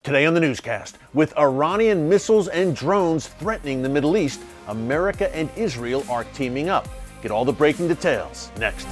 Today on the newscast, with Iranian missiles and drones threatening the Middle East, America and Israel are teaming up. Get all the breaking details next.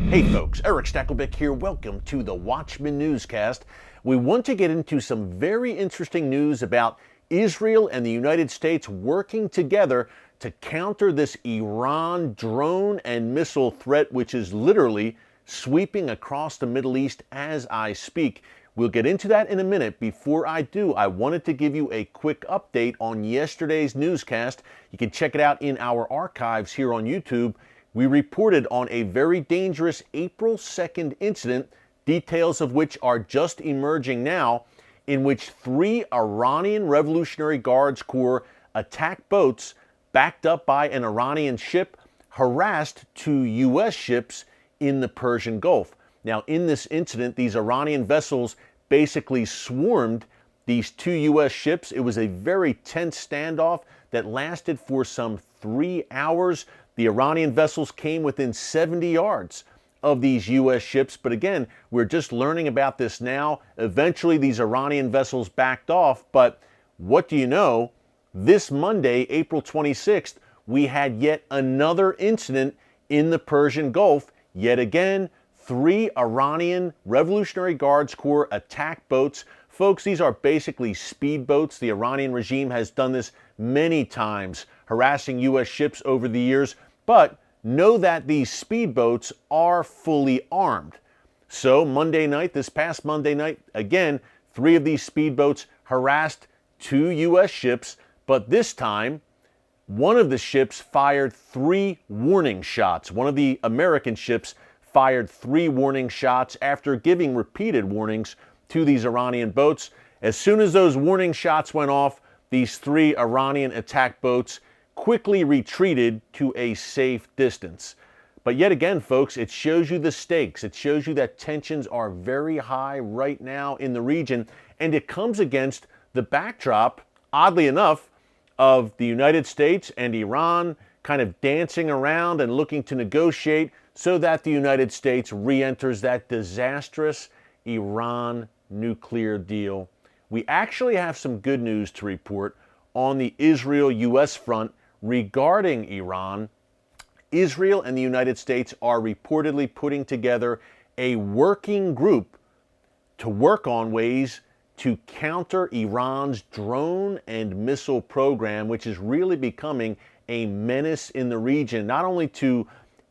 Hey folks, Erick Stakelbeck here. Welcome to the Watchman Newscast. We want to get into some very interesting news about Israel and the United States working together to counter this Iran drone and missile threat, which is literally sweeping across the Middle East as I speak. We'll get into that in a minute. Before I do, I wanted to give you a quick update on yesterday's newscast. You can check it out in our archives here on YouTube. We reported on a very dangerous April 2nd incident, details of which are just emerging now, in which 3 Iranian Revolutionary Guards Corps attack boats backed up by an Iranian ship, harassed 2 U.S. ships in the Persian Gulf. Now, in this incident, these Iranian vessels basically swarmed these 2 U.S. ships. It was a very tense standoff that lasted for some 3 hours. The Iranian vessels came within 70 yards of these U.S. ships. But again, we're just learning about this now. Eventually, these Iranian vessels backed off. But what do you know? This Monday, April 26th, we had yet another incident in the Persian Gulf. Yet again, 3 Iranian Revolutionary Guards Corps attack boats. Folks, these are basically speedboats. The Iranian regime has done this many times, harassing U.S. ships over the years. But know that these speedboats are fully armed. So Monday night, this past Monday night, again, 3 of these speedboats harassed 2 U.S. ships. But this time, one of the ships fired 3 warning shots. One of the American ships fired 3 warning shots after giving repeated warnings to these Iranian boats. As soon as those warning shots went off, these 3 Iranian attack boats quickly retreated to a safe distance. But yet again, folks, it shows you the stakes. It shows you that tensions are very high right now in the region, and it comes against the backdrop, oddly enough, of the United States and Iran kind of dancing around and looking to negotiate so that the United States re-enters that disastrous Iran nuclear deal. We actually have some good news to report on the Israel-US front regarding Iran. Israel and the United States are reportedly putting together a working group to work on ways to counter Iran's drone and missile program, which is really becoming a menace in the region, not only to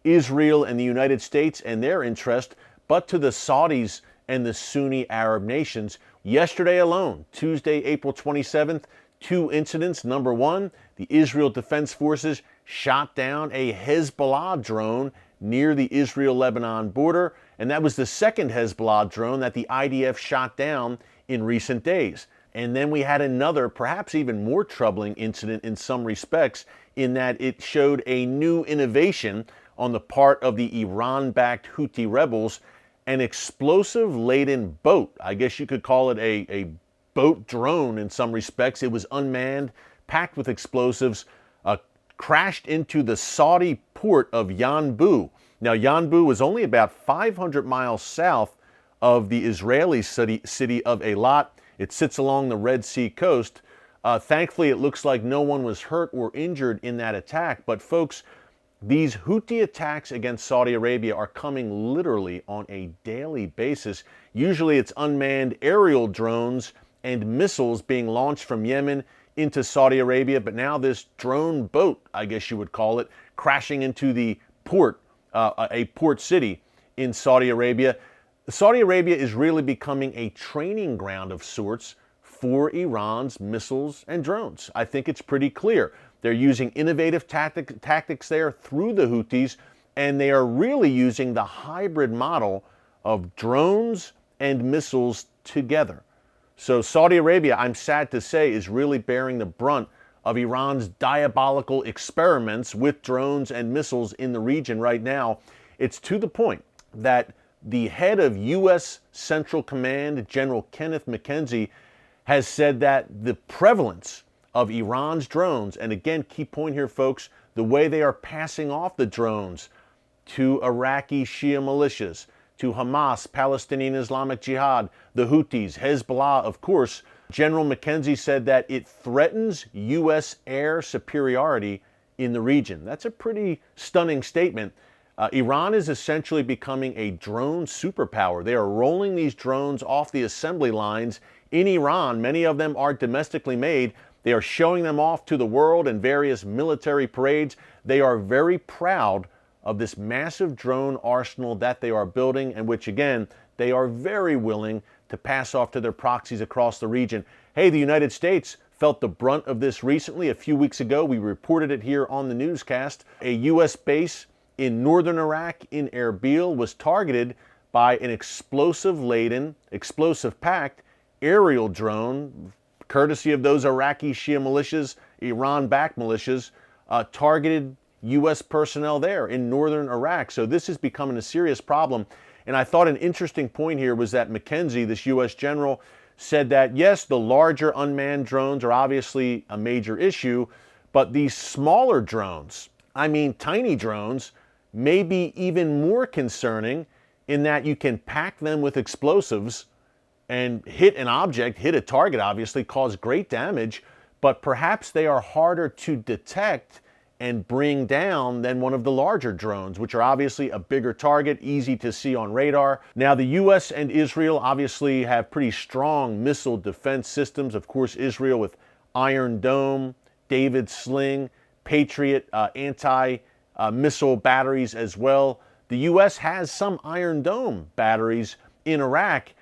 Israel and the United States and their interest, but to the Saudis and the Sunni Arab nations. Yesterday alone, Tuesday, April 27th, 2 incidents. Number 1, the Israel Defense Forces shot down a Hezbollah drone near the Israel-Lebanon border, and that was the second Hezbollah drone that the IDF shot down in recent days. And then we had another, perhaps even more troubling incident in some respects, in that it showed a new innovation on the part of the Iran-backed Houthi rebels, an explosive-laden boat. I guess you could call it a boat drone in some respects. It was unmanned, packed with explosives, crashed into the Saudi port of Yanbu. Now, Yanbu was only about 500 miles south of the Israeli city of Eilat. It sits along the Red Sea coast. Thankfully, it looks like no one was hurt or injured in that attack. But folks, these Houthi attacks against Saudi Arabia are coming literally on a daily basis. Usually it's unmanned aerial drones and missiles being launched from Yemen into Saudi Arabia. But now this drone boat, I guess you would call it, crashing into the port, a port city in Saudi Arabia. Saudi Arabia is really becoming a training ground of sorts for Iran's missiles and drones. I think it's pretty clear. They're using innovative tactics there through the Houthis, and they are really using the hybrid model of drones and missiles together. So Saudi Arabia, I'm sad to say, is really bearing the brunt of Iran's diabolical experiments with drones and missiles in the region right now. It's to the point that the head of U.S. Central Command, General Kenneth McKenzie, has said that the prevalence of Iran's drones, and again, key point here, folks, the way they are passing off the drones, to Iraqi Shia militias, to Hamas, Palestinian Islamic Jihad, the Houthis, Hezbollah, of course. General McKenzie said that it threatens U.S. air superiority in the region. That's a pretty stunning statement. Iran is essentially becoming a drone superpower. They are rolling these drones off the assembly lines in Iran. Many of them are domestically made. They are showing them off to the world in various military parades. They are very proud of this massive drone arsenal that they are building, and which, again, they are very willing to pass off to their proxies across the region. Hey, the United States felt the brunt of this recently. A few weeks ago, we reported it here on the newscast. A U.S. base in northern Iraq in Erbil was targeted by an explosive-laden, explosive-packed aerial drone, courtesy of those Iraqi Shia militias, Iran-backed militias, targeted U.S. personnel there in northern Iraq. So this is becoming a serious problem. And I thought an interesting point here was that McKenzie, this U.S. general, said that, yes, the larger unmanned drones are obviously a major issue, but these smaller drones, I mean tiny drones, may be even more concerning in that you can pack them with explosives and hit an object, hit a target, obviously, cause great damage, but perhaps they are harder to detect and bring down than one of the larger drones, which are obviously a bigger target, easy to see on radar. Now, the U.S. and Israel obviously have pretty strong missile defense systems. Of course, Israel with Iron Dome, David Sling, Patriot anti-missile batteries as well. The U.S. has some Iron Dome batteries in Iraq.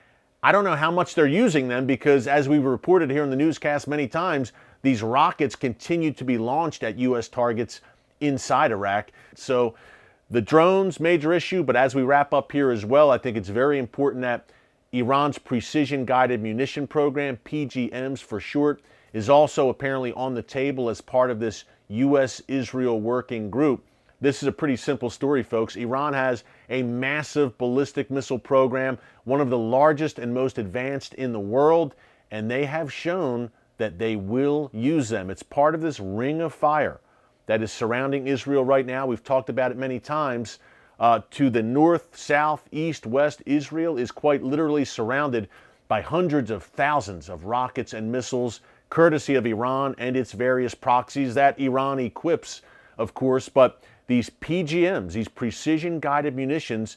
I don't know how much they're using them because, as we've reported here in the newscast many times, these rockets continue to be launched at U.S. targets inside Iraq. So the drones, major issue, but as we wrap up here as well, I think it's very important that Iran's precision-guided munition program, PGMs for short, is also apparently on the table as part of this U.S.-Israel working group. This is a pretty simple story, folks. Iran has a massive ballistic missile program, one of the largest and most advanced in the world, and they have shown that they will use them. It's part of this ring of fire that is surrounding Israel right now. We've talked about it many times. To the north, south, east, west, Israel is quite literally surrounded by hundreds of thousands of rockets and missiles, courtesy of Iran and its various proxies that Iran equips, of course. But these PGMs, these precision-guided munitions,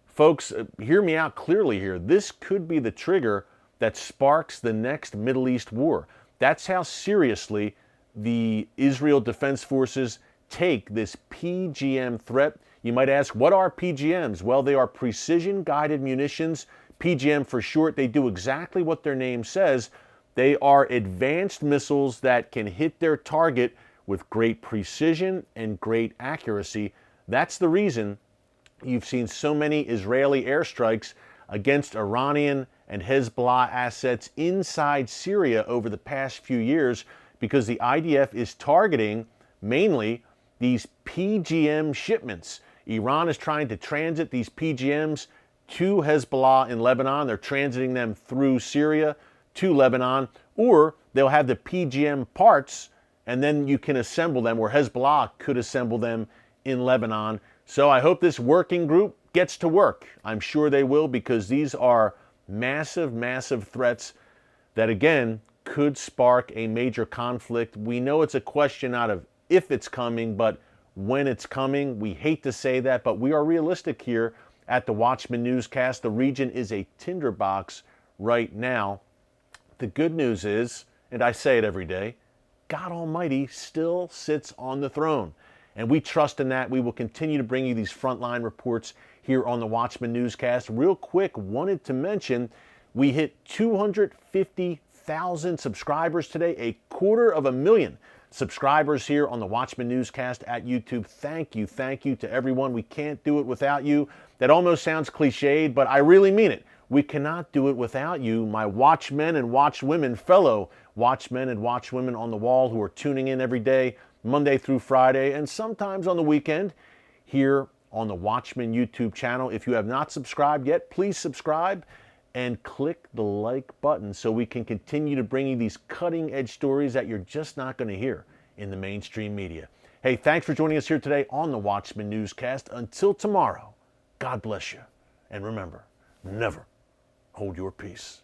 folks, hear me out clearly here. This could be the trigger that sparks the next Middle East war. That's how seriously the Israel Defense Forces take this PGM threat. You might ask, what are PGMs? Well, they are precision-guided munitions. PGM for short. They do exactly what their name says. They are advanced missiles that can hit their target with great precision and great accuracy. That's the reason you've seen so many Israeli airstrikes against Iranian and Hezbollah assets inside Syria over the past few years, because the IDF is targeting mainly these PGM shipments. Iran is trying to transit these PGMs to Hezbollah in Lebanon. They're transiting them through Syria to Lebanon, or they'll have the PGM parts and then you can assemble them, or Hezbollah could assemble them in Lebanon. So I hope this working group gets to work. I'm sure they will, because these are massive, massive threats that, again, could spark a major conflict. We know it's a question not of if it's coming, but when it's coming. We hate to say that, but we are realistic here at the Watchman Newscast. The region is a tinderbox right now. The good news is, and I say it every day, God Almighty still sits on the throne. And we trust in that. We will continue to bring you these frontline reports here on the Watchman Newscast. Real quick, wanted to mention we hit 250,000 subscribers today, 250,000 subscribers here on the Watchman Newscast at YouTube. Thank you to everyone. We can't do it without you. That almost sounds cliched, but I really mean it. We cannot do it without you, my watchmen and watchwomen, fellow watchmen and watchwomen on the wall who are tuning in every day, Monday through Friday, and sometimes on the weekend here on the Watchman YouTube channel. If you have not subscribed yet, please subscribe and click the like button so we can continue to bring you these cutting-edge stories that you're just not going to hear in the mainstream media. Hey, thanks for joining us here today on the Watchman Newscast. Until tomorrow, God bless you. And remember, never hold your peace.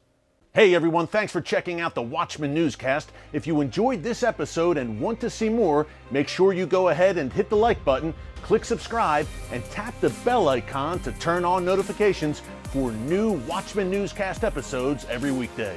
Hey everyone, thanks for checking out the Watchman Newscast. If you enjoyed this episode and want to see more, make sure you go ahead and hit the like button, click subscribe, and tap the bell icon to turn on notifications for new Watchman Newscast episodes every weekday.